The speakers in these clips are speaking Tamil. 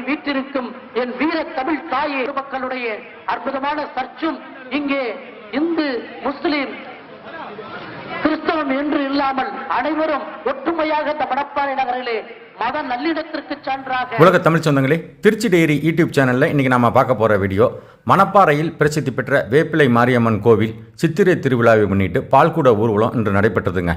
வீற்றிருக்கும் என் வீர தமிழ் தாயே மக்களுடைய அற்புதமான சர்ச்சும் இங்கே இந்து முஸ்லிம் கிறிஸ்தவம் என்று இல்லாமல் அனைவரும் ஒற்றுமையாக இந்த மணப்பாறை நகரிலே மத நல்லிணத்திற்கு சான்றாக. உலக தமிழ் சொந்தங்களே, திருச்சி டெய்ரி யூடியூப் சேனலில் இன்றைக்கி நம்ம பார்க்க போகிற வீடியோ மணப்பாறையில் பிரசித்தி பெற்ற வேப்பிலை மாரியம்மன் கோவில் சித்திரை திருவிழாவை முன்னிட்டு பால்குட ஊர்வலம் இன்று நடைபெற்றதுங்க.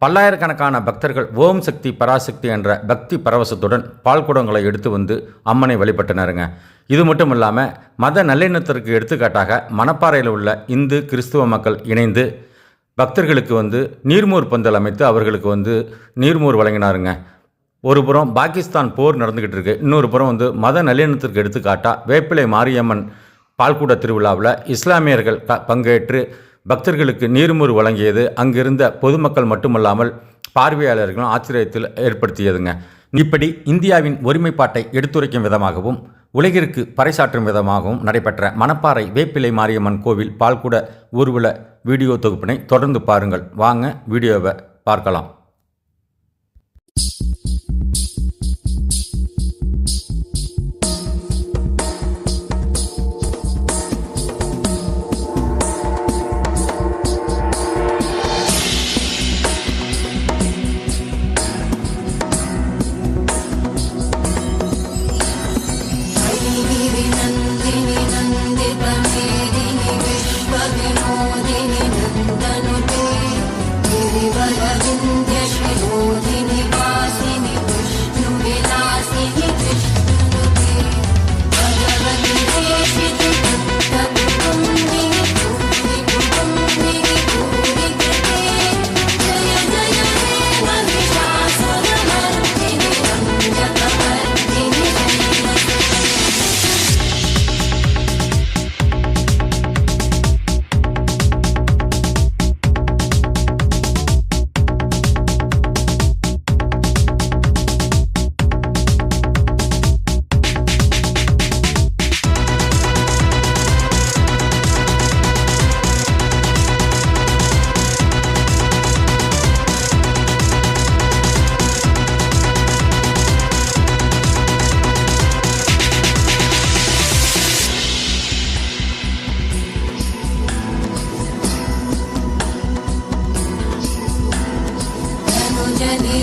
பல்லாயிரக்கணக்கான பக்தர்கள் ஓம் சக்தி பராசக்தி என்ற பக்தி பரவசத்துடன் பால்குடங்களை எடுத்து வந்து அம்மனை வழிபட்டனருங்க. இது மட்டும் இல்லாமல் மத நல்லெண்ணத்திற்கு எடுத்துக்காட்டாக மணப்பாறையில் உள்ள இந்து கிறிஸ்துவ மக்கள் இணைந்து பக்தர்களுக்கு நீர்மோர் பந்தல் அமைத்து அவர்களுக்கு நீர்மோர் வழங்கினாருங்க. ஒரு புறம் பாகிஸ்தான் போர் நடந்துக்கிட்டு இருக்கு, இன்னொரு புறம் மத நல்லெண்ணத்திற்கு எடுத்துக்காட்டாக வேப்பிலை மாரியம்மன் பால்குட திருவிழாவில் இஸ்லாமியர்கள் பங்கேற்று பக்தர்களுக்கு நீர்மோர் வழங்கியது அங்கிருந்த பொதுமக்கள் மட்டுமல்லாமல் பார்வையாளர்களும் ஆச்சரியத்தில் ஏற்படுத்தியதுங்க. இப்படி இந்தியாவின் ஒருமைப்பாட்டை எடுத்துரைக்கும் விதமாகவும் உலகிற்கு பறைசாற்றும் விதமாகவும் நடைபெற்ற மணப்பாறை வேப்பிலை மாரியம்மன் கோவில் பால்குட ஊர்வல வீடியோ தொகுப்பினை தொடர்ந்து பாருங்கள். வாங்க வீடியோவை பார்க்கலாம்.